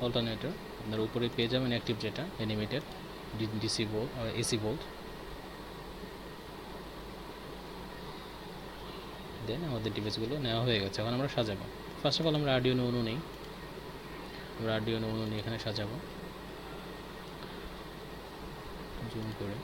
Alternator আপনার উপরে পেয়ে যাবেন অ্যাক্টিভ যেটা animated DC volt AC volt. Then আমাদের ডিভাইসগুলো নেওয়া হয়ে গেছে। এখন আমরা সাজাবো। ফার্স্ট অফ অল আমরা আরডিনো উনো নেই, আমরা আরডিনো উনো নিয়ে এখানে সাজাবো। জুম করে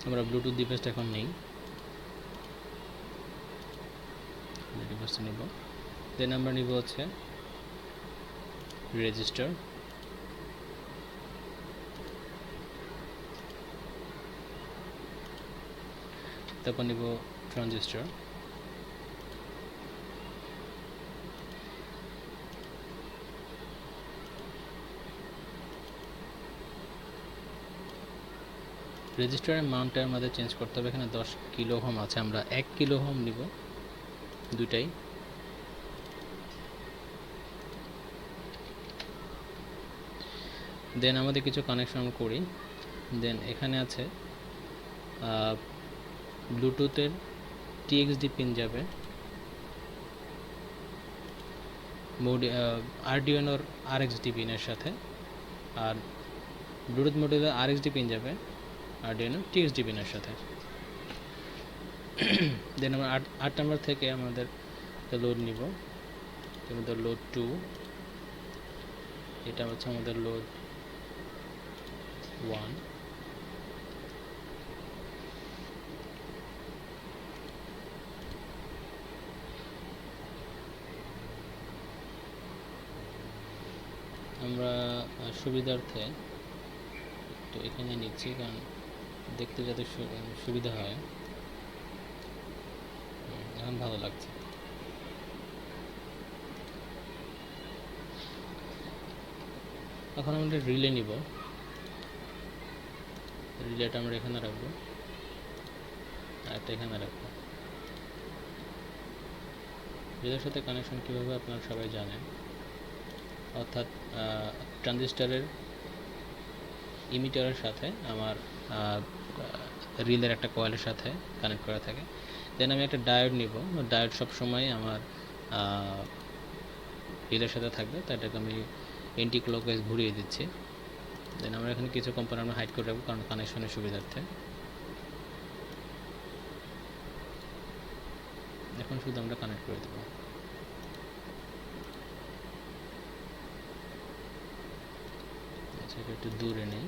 আমরা ব্লুটুথ ডিভাইসটা এখন নেই, ডিভাইসটা নিব। দেন আমরা নিব হচ্ছে রেজিস্টার, তারপর নিব ট্রানজিস্টর, রেজিস্টারের মানটা আমাদের চেঞ্জ করতে হবে। এখানে 10 কিলো ওহম আছে, আমরা 1 কিলো ওহম নিব দুটাই। দেন আমাদের কিছু কানেকশন করি। দেন এখানে আছে ব্লুটুথের টিএক্সডি পিন যাবে আরডিনোর আরএক্সডি পিনের সাথে, আর ব্লুটুথ মডিউলের আরএক্সডি পিন যাবে আরডিনো টিএক্সডি পিনের সাথে। দেন আমরা 8 নাম্বার থেকে আমাদের লোড নিব, আমাদের লোড 2, এটা হচ্ছে আমাদের লোড 1। আমরা সুবিধার্থে তো এখানে নিচ্ছি, কারণ দেখতে যাতে সুবিধা হয়। এখন ভালো লাগছে। এখন আমরা রিলে নিব, রিলেটা আমরা এখানে রাখবো আর একটা এখানে রাখবো। রিলের সাথে কানেকশন কীভাবে আপনারা সবাই জানেন, অর্থাৎ ট্রানজিস্টারের ইমিটারের সাথে আমার রিলের একটা কয়েলের সাথে কানেক্ট করা থাকে। দেন আমি একটা ডায়োড নিব, ডায়োড সবসময় আমার রিলের সাথে থাকবে, তাই এটাকে আমি এন্টি ক্লকওয়াইজ ঘুরিয়ে দিচ্ছি। দেন আমরা এখানে কিছু কম্পোনেন্ট আমরা হাইড করে রাখবো কারণ কানেকশনের সুবিধার্থে। এখন শুধু আমরা কানেক্ট করে দেবো। আচ্ছা, একটু দূরে নেই।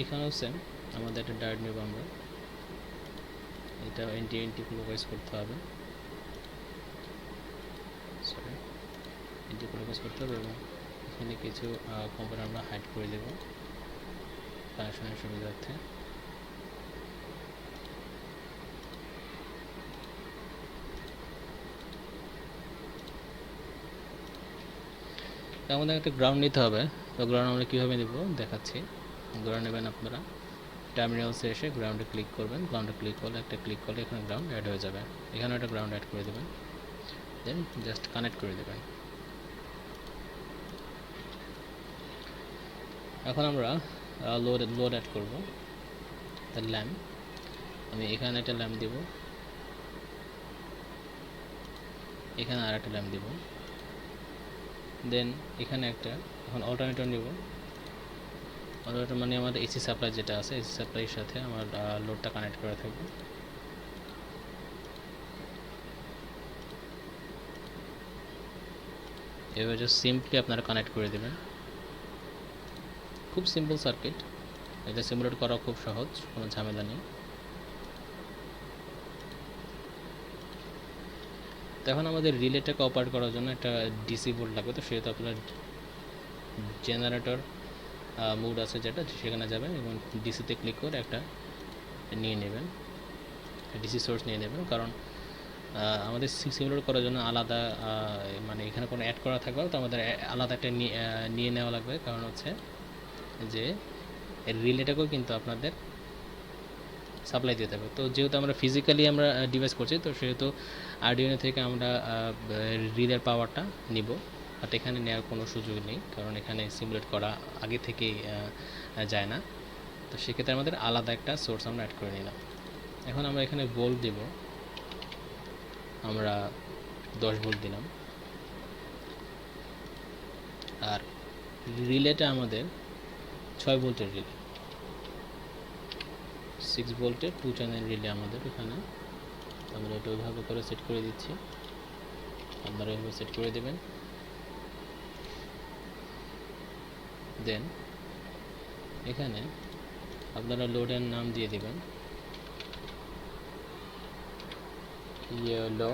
এখানেও সেম, আমাদের একটা ডায়োড নেব আমরা, এটা এন্টি ক্লকওয়াইজ করতে হবে, সরি এন্টি ক্লকওয়াইজ করতে হবে। এবং এখানে কিছু কম্পোনেন্ট আমরা হাইড করে দেব কানেকশনের সুবিধার্থে। আমাদের একটা গ্রাউন্ড নিতে হবে, তো গ্রাউন্ড আমরা কীভাবে নেব দেখাচ্ছি। গ্রাউন্ড নেবেন আপনারা, টার্মিনালসে এসে গ্রাউন্ডে ক্লিক করবেন, গ্রাউন্ডে ক্লিক করলে এখানে গ্রাউন্ড অ্যাড হয়ে যাবে। এখানে একটা গ্রাউন্ড অ্যাড করে দেবেন, দেন জাস্ট কানেক্ট করে দেবেন। এখন আমরা লোড অ্যাড করব। তার ল্যাম্প, আমি এখানে একটা ল্যাম্প দেব, এখানে আর একটা ল্যাম্প দেব। দেন এখানে একটা এখন অল্টারনেটর নেব। অল্টারনেটর মানে আমাদের এসি সাপ্লাই যেটা আছে, এসি সাপ্লাইয়ের সাথে আমার লোডটা কানেক্ট করা থাকবে। এভাবে জাস্ট সিম্পলি আপনারা কানেক্ট করে দেবেন। খুব সিম্পল সার্কিট, এটা সিমুলেট করা খুব সহজ, কোনো ঝামেলা নেই। এখন আমাদের রিলেটাকে অপারেট করার জন্য একটা ডিসি বোর্ড লাগবে, তো সেহেতু আপনার জেনারেটর মোড আছে যেটা, সেখানে যাবেন এবং ডিসিতে ক্লিক করে একটা নিয়ে নেবেন। ডিসি সোর্স নিয়ে নেবেন, কারণ আমাদের সিমুলেট করার জন্য আলাদা মানে এখানে কোনো অ্যাড করা থাকবে তো আমাদের আলাদা একটা নিয়ে নেওয়া লাগবে, কারণ হচ্ছে যে রিলেটাকেও কিন্তু আপনাদের সাপ্লাই দিতে হবে। তো যেহেতু আমরা ফিজিক্যালি আমরা ডিভাইস করছি, তো সেহেতু আরডিএনএ থেকে আমরা রিলের পাওয়ারটা নিব, বাট এখানে নেওয়ার কোনো সুযোগ নেই, কারণ এখানে সিমুলেট করা আগে থেকেই যায় না। তো সেক্ষেত্রে আমাদের আলাদা একটা সোর্স আমরা অ্যাড করে নিলাম। এখন আমরা এখানে ভোল্ট দেব, আমরা 10 ভোল্ট দিলাম, আর রিলেটা আমাদের 6 ভোল্টের রিলে, 6 ভোল্টের 2 চ্যানেল রিলে আমাদের এখানে। আমরা এটা ওইভাবে করে সেট করে দিচ্ছি, আপনারা এভাবে সেট করে দেবেন। দেন এখানে আপনারা লোডের নাম দিয়ে দেবেন ইয়েলো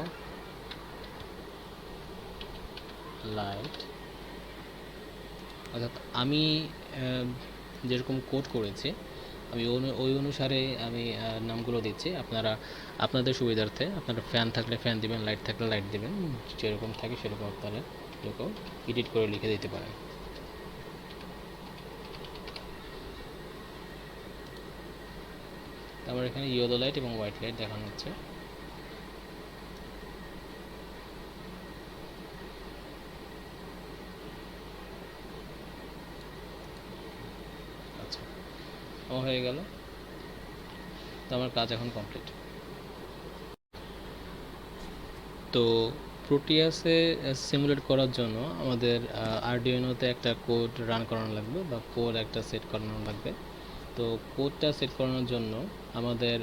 লাইট, অর্থাৎ আমি যেরকম কোড করেছি আমি ওই অনুসারে আমি নামগুলো দিচ্ছি। আপনারা আপনাদের সুবিধার্থে আপনারা ফ্যান থাকলে ফ্যান দিবেন, লাইট থাকলে লাইট দিবেন, যেরকম থাকে সেরকম আপনারা এরকম এডিট করে লিখে দিতে পারেন। তারপর এখানে ইয়েলো লাইট এবং হোয়াইট লাইট দেখানো হচ্ছে। আচ্ছা, ও হয়ে গেল। তো আমার কাজ এখন কমপ্লিট। তো প্রোটিয়াসে সিমুলেট করার জন্য আমাদের আরডিএনওতে একটা কোড রান করানো লাগবে বা কোড একটা সেট করানো লাগবে। তো কোডটা সেট করানোর জন্য আমাদের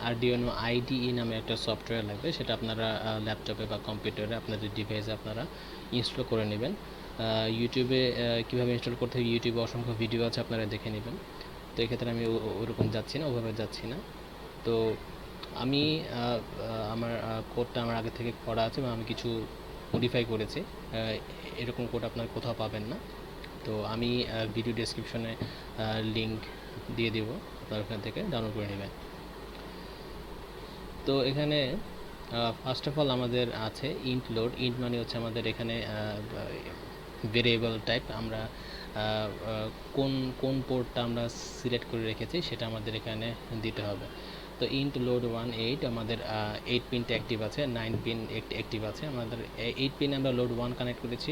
আরডিএনও আইডিই নামে একটা সফটওয়্যার লাগবে, সেটা আপনারা ল্যাপটপে বা কম্পিউটারে আপনাদের ডিভাইসে আপনারা ইনস্টল করে নেবেন। ইউটিউবে কীভাবে ইনস্টল করতে হবে, ইউটিউবে অসংখ্য ভিডিও আছে, আপনারা দেখে নেবেন। তো এক্ষেত্রে আমি ওরকম যাচ্ছি না, ওভাবে যাচ্ছি না। তো আমি আমার কোডটা আমার আগে থেকে করা আছে এবং আমি কিছু মডিফাই করেছি, এরকম কোড আপনার কোথাও পাবেন না। তো আমি ভিডিও ডেসক্রিপশনে লিঙ্ক দিয়ে দেব, আপনার ওখান থেকে ডাউনলোড করে নেবেন। তো এখানে ফার্স্ট অফ অল আমাদের আছে ইন্ট লোড। ইন্ট মানে হচ্ছে আমাদের এখানে ভেরিয়েবল টাইপ, আমরা কোন কোন পোর্টটা আমরা সিলেক্ট করে রেখেছি সেটা আমাদের এখানে দিতে হবে। তো ইন্ট লোড 1 8 আমাদের 8 পিনটা অ্যাক্টিভ আছে, 9 পিন অ্যাক্টিভ আছে। আমাদের 8 পিনে আমরা লোড 1 কানেক্ট করেছি,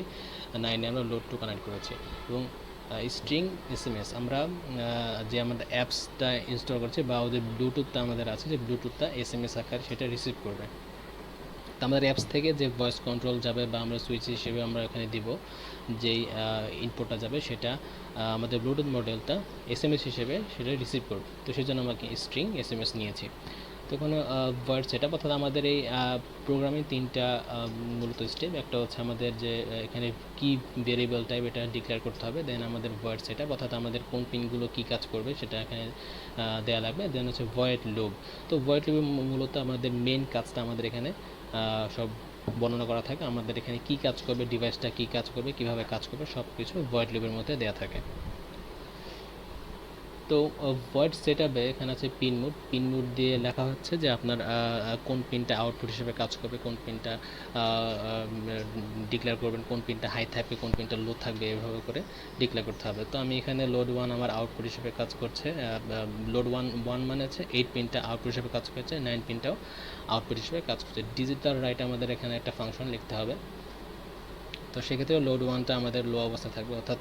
9 আমরা লোড 2 কানেক্ট করেছি। এবং স্ট্রিং এসএমএস আমরা যে আমাদের অ্যাপসটা ইনস্টল করছি বা ওদের ব্লুটুথটা আমাদের আছে, যে ব্লুটুথটা এসএমএস আকারে সেটা রিসিভ করবে। তো আমাদের অ্যাপস থেকে যে ভয়েস কন্ট্রোল যাবে বা আমরা সুইচ হিসেবে আমরা এখানে দিব যেই ইনপুটটা যাবে, সেটা আমাদের ব্লুটুথ মডেলটা এসএমএস হিসেবে সেটা রিসিভ করবে। তো সেই জন্য আমরা স্ট্রিং এসএমএস নিয়েছি। তো কোনো ভয়েস সেটআপ, অর্থাৎ আমাদের এই প্রোগ্রামে 3টা মূলত স্টেপ। একটা হচ্ছে আমাদের যে এখানে কি ভেরিয়েবল টাইপ এটা ডিক্লেয়ার করতে হবে, দেন আমাদের ভয়েস সেটআপ, অর্থাৎ আমাদের কোন পিনগুলো কী কাজ করবে সেটা এখানে দেওয়া লাগবে। দেন হচ্ছে ভয়েড লুপ। তো ভয়েড লুপে মূলত আমাদের মেন কাজটা আমাদের এখানে সব বর্ণনা করা থাকে, আমাদের এখানে কি কাজ করবে, ডিভাইসটা কি কাজ করবে, কিভাবে কাজ করবে, সব কিছু ভয়েড লুপের মধ্যে দেওয়া থাকে। তো ভয়েড সেটআপে এখানে আছে পিন মোড। পিন মোড দিয়ে লেখা হচ্ছে যে আপনার কোন পিনটা আউটপুট হিসেবে কাজ করবে, কোন পিনটা ডিক্লেয়ার করবেন, কোন পিনটা হাই থাকবে, কোন পিনটা লো থাকবে, এভাবে করে ডিক্লেয়ার করতে হবে। তো আমি এখানে লোড 1 আমার আউটপুট হিসেবে কাজ করছে, লোড 1 মানে হচ্ছে 8 পিনটা আউটপুট হিসেবে কাজ করছে, 9 পিনটাও আউটপুট হিসেবে কাজ করছে। ডিজিটাল রাইট আমাদের এখানে একটা ফাংশন লিখতে হবে। তো সেক্ষেত্রে লোড 1টা আমাদের লো অবস্থা থাকবে, অর্থাৎ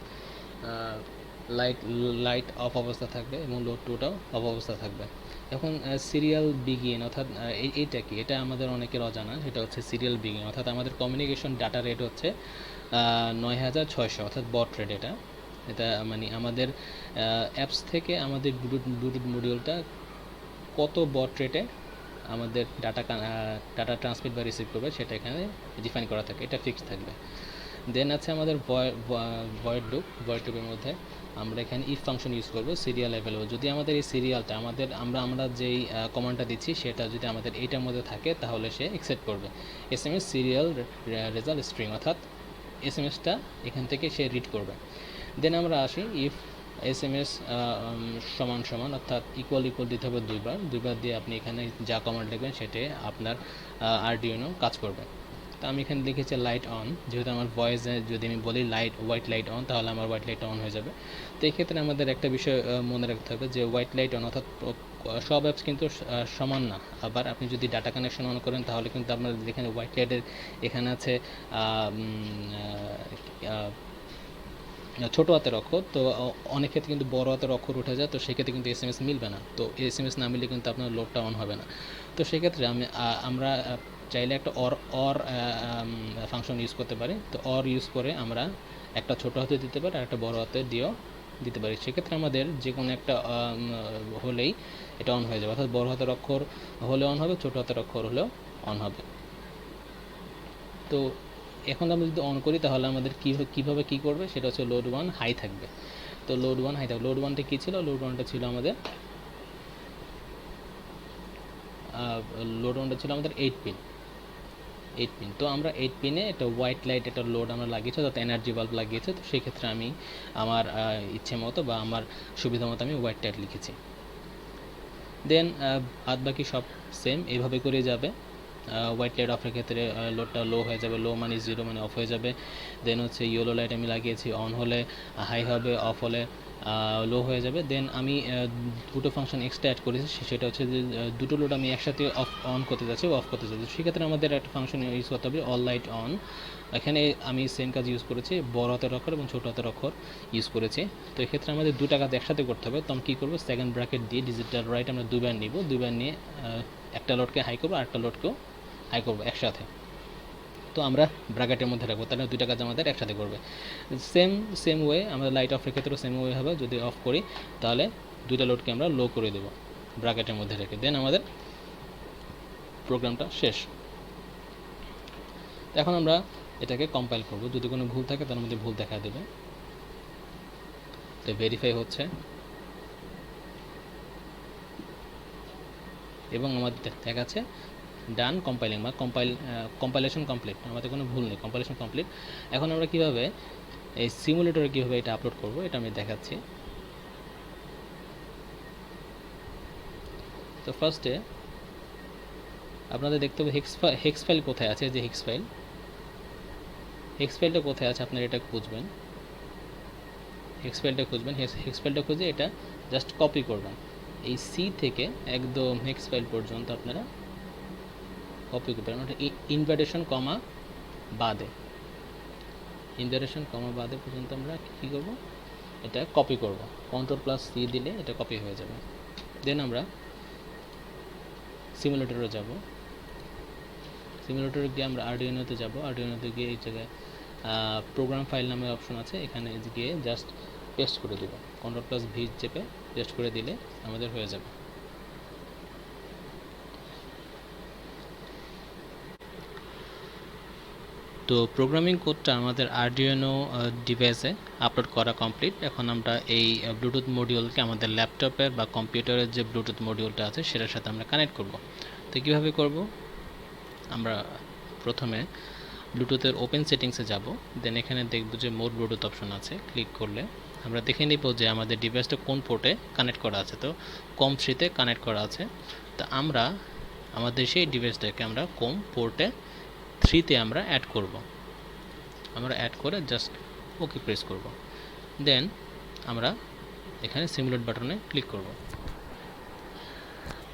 লাইট অফ অবস্থা থাকবে, এবং লোড 2টাও অফ অবস্থা থাকবে। এখন সিরিয়াল বিগিন, অর্থাৎ এইটা কি, এটা আমাদের অনেকের অজানা। সেটা হচ্ছে সিরিয়াল বিগিন, অর্থাৎ আমাদের কমিউনিকেশন ডাটা রেট হচ্ছে 9600, অর্থাৎ বট রেট। এটা মানে আমাদের অ্যাপস থেকে আমাদের ব্লুটুথ মডিউলটা কত বট রেটে আমাদের ডাটা ট্রান্সমিট বা রিসিভ করবে সেটা এখানে ডিফাইন করা থাকে, এটা ফিক্সড থাকবে। দেন আছে আমাদের ভয়েড লুপের মধ্যে আমরা এখানে ইফ ফাংশন ইউজ করব, সিরিয়াল অ্যাভেলেবল। যদি আমাদের এই সিরিয়ালটা আমরা যেই কমান্ডটা দিচ্ছি সেটা যদি আমাদের এইটার মধ্যে থাকে তাহলে সে অ্যাকসেপ্ট করবে এসএমএস সিরিয়াল রেজাল্ট স্ট্রিং, অর্থাৎ এসএমএসটা এখান থেকে সে রিড করবে। দেন আমরা আসি ইফ SMS সমান সমান অর্থাৎ ইকুয়াল ইকুয়াল দিতে হবে দুইবার দিয়ে আপনি এখানে যা কমান্ড লিখবেন সেটাই আপনার আরডিএনও কাজ করবে। তো আমি এখানে লিখেছি লাইট অন, যেহেতু আমার ভয়েসে যদি আমি বলি হোয়াইট লাইট অন, তাহলে আমার হোয়াইট লাইট অন হয়ে যাবে। তো এই ক্ষেত্রে আমাদের একটা বিষয় মনে রাখতে হবে যে হোয়াইট লাইট অন অর্থাৎ সব অ্যাপস কিন্তু সমান না। আবার আপনি যদি ডাটা কানেকশন অন করেন তাহলে কিন্তু আপনার যেখানে হোয়াইট লাইটের এখানে আছে ছোটো হাতের অক্ষর, তো অনেক ক্ষেত্রে কিন্তু বড় হাতের অক্ষর উঠে যায়, তো সেক্ষেত্রে কিন্তু SMS মিলবে না। তো SMS না মিললে কিন্তু আপনার লোডটা অন হবে না। তো সেক্ষেত্রে আমরা চাইলে একটা অর ফাংশন ইউজ করতে পারি। তো অর ইউজ করে আমরা একটা ছোটো হাতে দিতে পারি আর একটা বড় হাতে দিয়েও দিতে পারি। সেক্ষেত্রে আমাদের যে কোনো একটা হলেই এটা অন হয়ে যাবে, অর্থাৎ বড় হাতের অক্ষর হলে অন হবে, ছোটো হাতের অক্ষর হলেও অন হবে। তো এখন আমরা যদি অন করি তাহলে আমাদের কীভাবে কী করবে সেটা হচ্ছে লোড 1 হাই থাকবে। তো লোড 1 হাই থাকবে। লোড 1টা কী ছিল? লোড 1টা ছিল আমাদের 8 পিন। তো আমরা 8 পিনে একটা হোয়াইট লাইট একটা লোড আমরা লাগিয়েছি, অর্থাৎ এনার্জি বাল্ব লাগিয়েছে। তো সেই ক্ষেত্রে আমি আমার ইচ্ছে মতো বা আমার সুবিধা মতো আমি হোয়াইট লাইট লিখেছি। দেন বাদ বাকি সব সেম এইভাবে করে যাবে। হোয়াইট লাইট অফের ক্ষেত্রে লোডটা লো হয়ে যাবে, লো মানে 0 মানে অফ হয়ে যাবে। দেন হচ্ছে ইয়েলো লাইট আমি লাগিয়েছি, অন হলে হাই হবে, অফ হলে লো হয়ে যাবে। দেন আমি দুটো ফাংশন এক্সট্রা অ্যাড করেছি, সেটা হচ্ছে যে দুটো লোড আমি একসাথে অন করতে যাচ্ছি অফ করতে যাচ্ছি, সেক্ষেত্রে আমাদের একটা ফাংশন ইউজ করতে হবে অল লাইট অন। এখানে আমি সেম কাজ ইউজ করেছি, বড় হাতের অক্ষর এবং ছোটো হাতের অক্ষর ইউজ করেছি। তো এক্ষেত্রে আমাদের দুটা কাজ একসাথে করতে হবে। তো আমি কী করবো, সেকেন্ড ব্র্যাকেট দিয়ে ডিজিটাল রাইট আমরা দুবার নিব, দুবার নিয়ে একটা লোডকে হাই করবো আর একটা লোডকেও হাই করবো একসাথে। তো আমরা ব্র্যাকেটের মধ্যে রাখবো, তাহলে দুইটা কাজ আমাদের একসাথে করবে। সেম ওয়ে আমরা লাইট অফের ক্ষেত্রেও সেম ওয়ে হবে। যদি অফ করি তাহলে দুইটা লোডকে আমরা লো করে দেবো ব্র্যাকেটের মধ্যে রেখে। দেন আমাদের প্রোগ্রামটা শেষ। এখন আমরা এটাকে কম্পাইল করব, যদি কোনো ভুল থাকে তার মধ্যে ভুল দেখা দেবে। তো ভেরিফাই হচ্ছে এবং আমাদের দেখাচ্ছে ডান কম্পাইলিং বা কম্পাইলেশন কমপ্লিট, আমাদের কোনো ভুল নেই, কম্পাইলেশন কমপ্লিট। এখন আমরা কীভাবে এই সিমুলেটরে কীভাবে এটা আপলোড করব এটা আমি দেখাচ্ছি। তো ফার্স্টে আপনাদের দেখতে হবে হেক্স ফাইল কোথায় আছে, যে হেক্স ফাইলটা কোথায় আছে আপনারা এটা খুঁজবেন। হেক্স ফাইলটা খুঁজে এটা জাস্ট কপি করবেন। এই সি থেকে একদম হেক্স ফাইল পর্যন্ত আপনারা কপি করবেন, ইনভার্টেশন কমা বাদে পর্যন্ত আমরা কী করব, এটা কপি করব। Ctrl+C দিলে এটা কপি হয়ে যাবে। দেন আমরা সিমুলেটরে যাব, সিমুলেটরে গিয়ে আমরা আরডিএনওতে যাব। আরডিএনওতে গিয়ে এই জায়গায় প্রোগ্রাম ফাইল নামে অপশন আছে, এখানে গিয়ে জাস্ট পেস্ট করে দেব। Ctrl+V চেপে পেস্ট করে দিলে আমাদের হয়ে যাবে। তো প্রোগ্রামিং কোডটা আমাদের আরডিএনও ডিভাইসে আপলোড করা কমপ্লিট। এখন আমরা এই ব্লুটুথ মডিউলকে আমাদের ল্যাপটপের বা কম্পিউটারের যে ব্লুটুথ মডিউলটা আছে সেটার সাথে আমরা কানেক্ট করব। তো কীভাবে করব, আমরা প্রথমে ব্লুটুথের ওপেন সেটিংসে যাব। দেন এখানে দেখব যে মোর ব্লুটুথ অপশন আছে, ক্লিক করলে আমরা দেখে নিব যে আমাদের ডিভাইসটা কোন পোর্টে কানেক্ট করা আছে। তো COM3-তে কানেক্ট করা আছে। তো আমরা আমাদের সেই ডিভাইসটাকে আমরা COM পোর্টে 3-তে আমরা অ্যাড করব। আমরা অ্যাড করে জাস্ট ওকে প্রেস করব। দেন আমরা এখানে সিমুলেট বাটনে ক্লিক করব।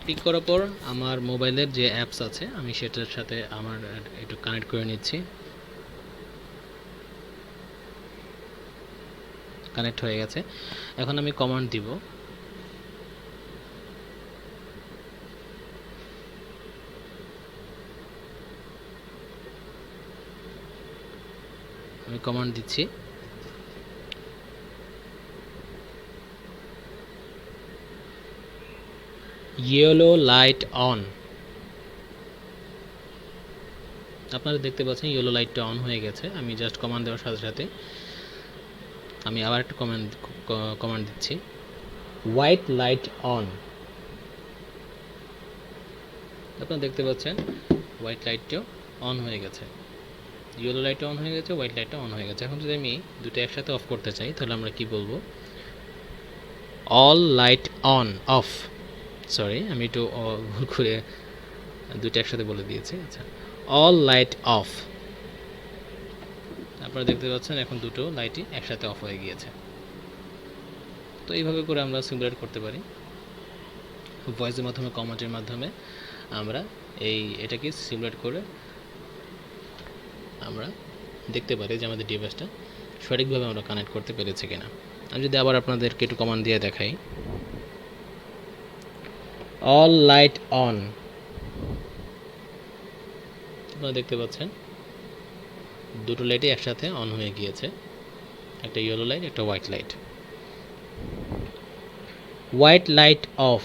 ক্লিক করার পর আমার মোবাইলের যে অ্যাপস আছে আমি সেটার সাথে আমার একটু কানেক্ট করে নিচ্ছি। কানেক্ট হয়ে গেছে। এখন আমি কমান্ড দিব, আমি কমান্ড দিচ্ছি ইয়েলো লাইট অন। আপনারা দেখতে পাচ্ছেন ইয়েলো লাইটটা অন হয়ে গেছে। আমি জাস্ট কমান্ড দেওয়ার সাথে সাথে আমি আবার একটা কমান্ড দিচ্ছি হোয়াইট লাইট অন। আপনারা দেখতে পাচ্ছেন হোয়াইট লাইটটাও অন হয়ে গেছে, ইয়েলো লাইটটা অন হয়ে গেছে, হোয়াইট লাইটটা অন হয়ে গেছে। এখন যদি আমি দুটো একসাথে অফ করতে চাই তাহলে আমরা কি বলবো, all light on of, sorry আমি একটু ভুল করে দুইটা একসাথে বলে দিয়েছি। আচ্ছা, অল লাইট অফ, আপনারা দেখতে পাচ্ছেন এখন দুটো লাইটই একসাথে অফ হয়ে গিয়েছে। তো এইভাবে করে আমরা সিমুলেট করতে পারি ভয়েসের মাধ্যমে, কমান্ডের মাধ্যমে আমরা এটাকে সিমুলেট করে আমরা দেখতে পারি যে আমাদের ডিভাইসটা সঠিকভাবে আমরা কানেক্ট করতে পেরেছি কিনা। আমি যদি আবার আপনাদেরকে একটু কমান্ড দিয়ে দেখাই, অল লাইট অন, আপনারা দেখতে পাচ্ছেন দুটো লাইটই একসাথে অন হয়ে গিয়েছে, একটা ইয়েলো লাইট, একটা white light. White light off,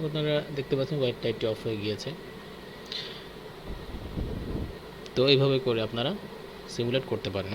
আপনারা দেখতে পাচ্ছেন হোয়াইট লাইটটি অফ হয়ে গিয়েছে। তো এইভাবে করে আপনারা সিমুলেট করতে পারেন।